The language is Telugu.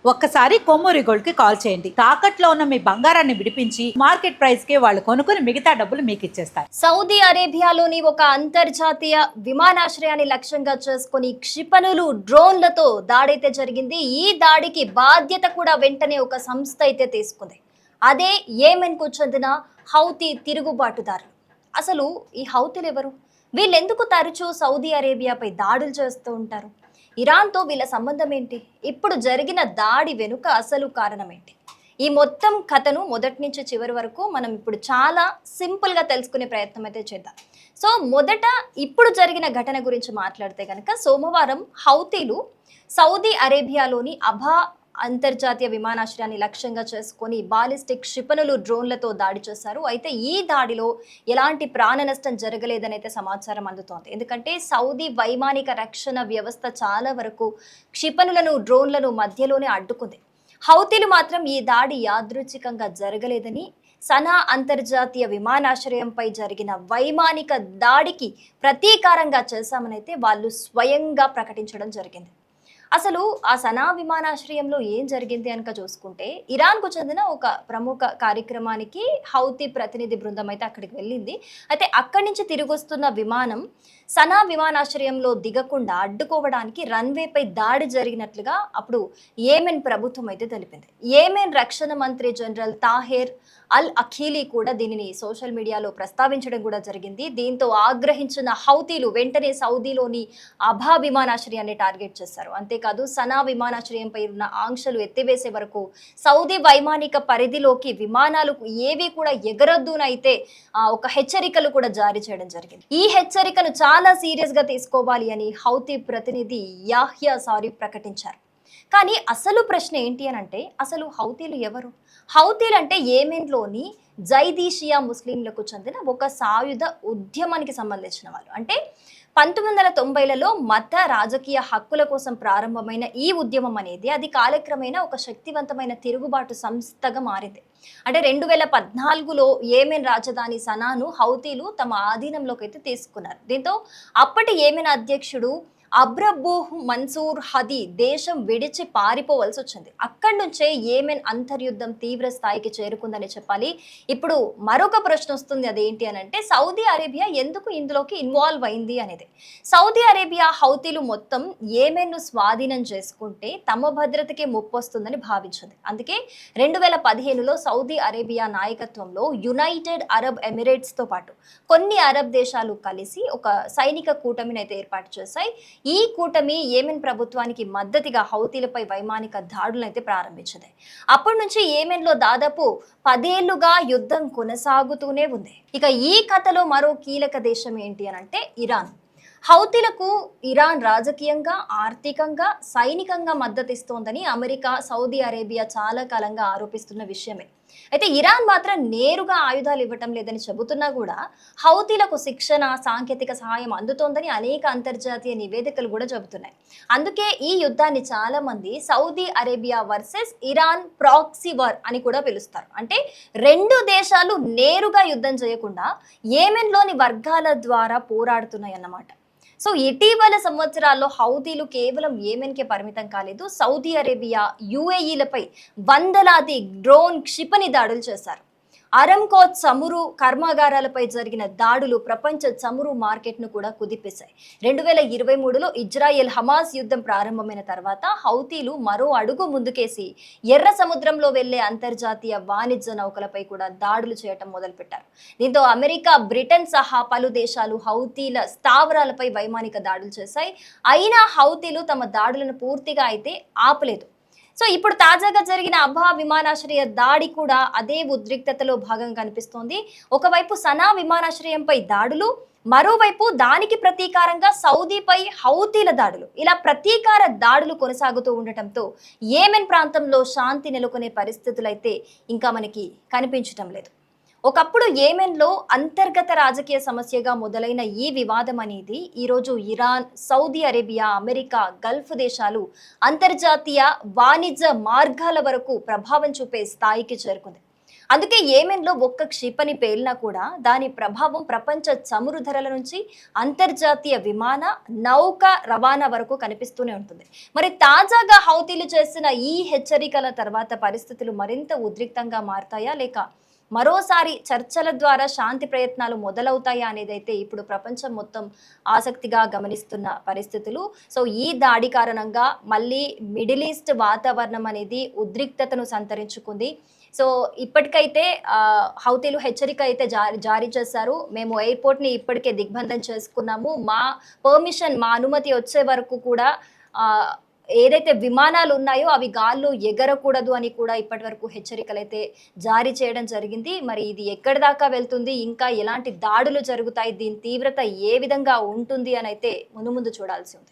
ఒక్కసారి కొమ్మూరి గోల్డ్ కి కాల్ చేయండి. తాకట్లో ఉన్న మీ బంగారాన్ని విడిపించి మార్కెట్ ప్రైస్ కి వాళ్ళు కొనుక్కుని మిగతా డబ్బులు మీకు ఇచ్చేస్తారు. సౌదీ అరేబియాలోని ఒక అంతర్జాతీయ విమానాశ్రయాన్ని లక్ష్యంగా చేసుకుని క్షిపణులు డ్రోన్లతో దాడైతే జరిగింది. ఈ దాడికి బాధ్యత కూడా వెంటనే ఒక సంస్థ అయితే తీసుకుంది. అదే యెమెన్ కు చెందిన హౌతీ తిరుగుబాటుదారులు. అసలు ఈ హౌతీలు ఎవరు? వీళ్ళెందుకు తరచూ సౌదీ అరేబియాపై దాడులు చేస్తూ ఉంటారు? ఇరాన్తో వీళ్ళ సంబంధం ఏంటి? ఇప్పుడు జరిగిన దాడి వెనుక అసలు కారణం ఏంటి? ఈ మొత్తం కథను మొదటి నుంచి చివరి వరకు మనం ఇప్పుడు చాలా సింపుల్గా తెలుసుకునే ప్రయత్నం అయితే చేద్దాం. సో మొదట ఇప్పుడు జరిగిన ఘటన గురించి మాట్లాడితే కనుక సోమవారం హౌతీలు సౌదీ అరేబియాలోని అబా అంతర్జాతీయ విమానాశ్రయాన్ని లక్ష్యంగా చేసుకొని బాలిస్టిక్ క్షిపణులు డ్రోన్లతో దాడి చేశారు. అయితే ఈ దాడిలో ఎలాంటి ప్రాణ నష్టం జరగలేదని అయితే సమాచారం అందుతోంది. ఎందుకంటే సౌదీ వైమానిక రక్షణ వ్యవస్థ చాలా వరకు క్షిపణులను డ్రోన్లను మధ్యలోనే అడ్డుకుంది. హౌతీలు మాత్రం ఈ దాడి యాదృచ్ఛికంగా జరగలేదని, సనా అంతర్జాతీయ విమానాశ్రయంపై జరిగిన వైమానిక దాడికి ప్రతీకారంగా చేశామని అయితే వాళ్ళు స్వయంగా ప్రకటించడం జరిగింది. అసలు ఆ సనా విమానాశ్రయంలో ఏం జరిగింది కనుక చూసుకుంటే, ఇరాన్కు చెందిన ఒక ప్రముఖ కార్యక్రమానికి హౌతీ ప్రతినిధి బృందం అయితే అక్కడికి వెళ్ళింది. అయితే అక్కడి నుంచి తిరిగి వస్తున్న విమానం సనా విమానాశ్రయంలో దిగకుండా అడ్డుకోవడానికి రన్వేపై దాడి జరిగినట్లుగా అప్పుడు యెమెన్ ప్రభుత్వం అయితే తెలిపింది. యెమెన్ రక్షణ మంత్రి జనరల్ తాహెర్ అల్ అఖీలీ కూడా దీనిని సోషల్ మీడియాలో ప్రస్తావించడం కూడా జరిగింది. దీంతో ఆగ్రహించిన హౌతీలు వెంటనే సౌదీలోని అబా విమానాశ్రయాన్ని టార్గెట్ చేశారు. అంతేకాదు సనా విమానాశ్రయంపై ఉన్న ఆంక్షలు ఎత్తివేసే వరకు సౌదీ వైమానిక పరిధిలోకి విమానాలు ఏవి కూడా ఎగరొద్దునైతే ఒక హెచ్చరికలు కూడా జారీ చేయడం జరిగింది. ఈ హెచ్చరికను చాలా సీరియస్ గా తీసుకోవాలి అని హౌతీ ప్రతినిధి యాహ్యా సారీ ప్రకటించారు. కానీ అసలు ప్రశ్న ఏంటి అని అంటే, అసలు హౌతీలు ఎవరు? హౌతీలు అంటే యెమెన్లోని జైదీషియా ముస్లింలకు చెందిన ఒక సాయుధ ఉద్యమానికి సంబంధించిన వాళ్ళు. అంటే 1990లలో మత రాజకీయ హక్కుల కోసం ప్రారంభమైన ఈ ఉద్యమం అనేది అది కాలక్రమేణా ఒక శక్తివంతమైన తిరుగుబాటు సంస్థగా మారింది. అంటే 2014లో యెమెన్ రాజధాని సనాను హౌతీలు తమ ఆధీనంలోకి అయితే తీసుకున్నారు. దీంతో అప్పటి యెమెన్ అధ్యక్షుడు అబ్రబూహ్ మన్సూర్ హదీ దేశం విడిచి పారిపోవలసి వచ్చింది. అక్కడి నుంచే యెమెన్ అంతర్యుద్ధం తీవ్ర స్థాయికి చేరుకుందని చెప్పాలి. ఇప్పుడు మరొక ప్రశ్న వస్తుంది, అదేంటి అని అంటే, సౌదీ అరేబియా ఎందుకు ఇందులోకి ఇన్వాల్వ్ అయింది అనేది. సౌదీ అరేబియా హౌతీలు మొత్తం యెమెన్ను స్వాధీనం చేసుకుంటే తమ భద్రతకే ముప్పు వస్తుందని భావించింది. అందుకే 2015లో సౌదీ అరేబియా నాయకత్వంలో యునైటెడ్ అరబ్ ఎమిరేట్స్తో పాటు కొన్ని అరబ్ దేశాలు కలిసి ఒక సైనిక కూటమిని అయితే ఏర్పాటు చేశాయి. ఈ కూటమి యెమెన్ ప్రభుత్వానికి మద్దతుగా హౌతీలపై వైమానిక దాడులను అయితే ప్రారంభించింది. అప్పటి నుంచి యెమెన్లో దాదాపు 10 ఏళ్లుగా యుద్ధం కొనసాగుతూనే ఉంది. ఇక ఈ కథలో మరో కీలక దేశం ఏంటి అని అంటే ఇరాన్. హౌతీలకు ఇరాన్ రాజకీయంగా, ఆర్థికంగా, సైనికంగా మద్దతిస్తోందని అమెరికా, సౌదీ అరేబియా చాలా కాలంగా ఆరోపిస్తున్న విషయమే. అయితే ఇరాన్ మాత్రం నేరుగా ఆయుధాలు ఇవ్వటం లేదని చెబుతున్నా కూడా హౌతీలకు శిక్షణ, సాంకేతిక సహాయం అందుతోందని అనేక అంతర్జాతీయ నివేదికలు కూడా చెబుతున్నాయి. అందుకే ఈ యుద్ధాన్ని చాలా మంది Saudi Arabia versus Iran proxy war అని కూడా పిలుస్తారు. అంటే రెండు దేశాలు నేరుగా యుద్ధం చేయకుండా యెమెన్లోని వర్గాల ద్వారా పోరాడుతున్నాయి అన్నమాట. సో ఇటీవల సంవత్సరాల్లో హౌతీలు కేవలం యెమెన్కే పరిమితం కాలేదు. సౌదీ అరేబియా, యుఏఈలపై వందలాది డ్రోన్ క్షిపణి దాడులు చేశారు. అరంకో చమురు కర్మాగారాలపై జరిగిన దాడులు ప్రపంచ చమురు మార్కెట్ను కూడా కుదిపేశాయి. 2023లో ఇజ్రాయెల్ హమాస్ యుద్ధం ప్రారంభమైన తర్వాత హౌతీలు మరో అడుగు ముందుకేసి ఎర్ర సముద్రంలో వెళ్లే అంతర్జాతీయ వాణిజ్య నౌకలపై కూడా దాడులు చేయటం మొదలుపెట్టారు. దీంతో అమెరికా, బ్రిటన్ సహా పలు దేశాలు హౌతీల స్థావరాలపై వైమానిక దాడులు చేశాయి. అయినా హౌతీలు తమ దాడులను పూర్తిగా అయితే ఆపలేదు. సో ఇప్పుడు తాజాగా జరిగిన అబా విమానాశ్రయ దాడి కూడా అదే ఉద్రిక్తతలో భాగంగా కనిపిస్తోంది. ఒకవైపు సనా విమానాశ్రయంపై దాడులు, మరోవైపు దానికి ప్రతీకారంగా సౌదీపై హౌతీల దాడులు. ఇలా ప్రతీకార దాడులు కొనసాగుతూ ఉండటంతో యెమెన్ ప్రాంతంలో శాంతి నెలకొనే పరిస్థితులైతే ఇంకా మనకి కనిపించటం లేదు. ఒకప్పుడు యెమెన్లో అంతర్గత రాజకీయ సమస్యగా మొదలైన ఈ వివాదం అనేది ఈరోజు Iran, Saudi Arabia, America, Gulf దేశాలు అంతర్జాతీయ వాణిజ్య మార్గాల వరకు ప్రభావం చూపే స్థాయికి చేరుకుంది. అందుకే యెమెన్‌లో ఒక్క క్షిపణి పేలినా కూడా దాని ప్రభావం ప్రపంచ చమురు ధరల నుంచి అంతర్జాతీయ విమాన, నౌక రవాణా వరకు కనిపిస్తూనే ఉంటుంది. మరి తాజాగా హౌతీలు చేసిన ఈ హెచ్చరికల తర్వాత పరిస్థితులు మరింత ఉద్రిక్తంగా మారతాయా? లేక మరోసారి చర్చల ద్వారా శాంతి ప్రయత్నాలు మొదలవుతాయా అనేదైతే ఇప్పుడు ప్రపంచం మొత్తం ఆసక్తిగా గమనిస్తున్న పరిస్థితులు. సో ఈ దాడి కారణంగా మళ్ళీ మిడిల్ ఈస్ట్ వాతావరణం అనేది ఉద్రిక్తతను సంతరించుకుంది. సో ఇప్పటికైతే హౌతీలు హెచ్చరిక అయితే జారీ చేశారు. మేము ఎయిర్‌పోర్ట్‌ని ఇప్పటికే దిగ్బంధం చేసుకున్నాము. మా అనుమతి వచ్చే వరకు కూడా ఆహ్, ఏదైతే విమానాలు ఉన్నాయో అవి గాల్లో ఎగరకూడదు అని కూడా ఇప్పటివరకు హెచ్చరికలైతే జారీ చేయడం జరిగింది. మరి ఇది ఎక్కడి దాకా వెళ్తుంది? ఇంకా ఎలాంటి దాడులు జరుగుతాయి? దీని తీవ్రత ఏ విధంగా ఉంటుంది అనైతే ముందు ముందు చూడాల్సి ఉంది.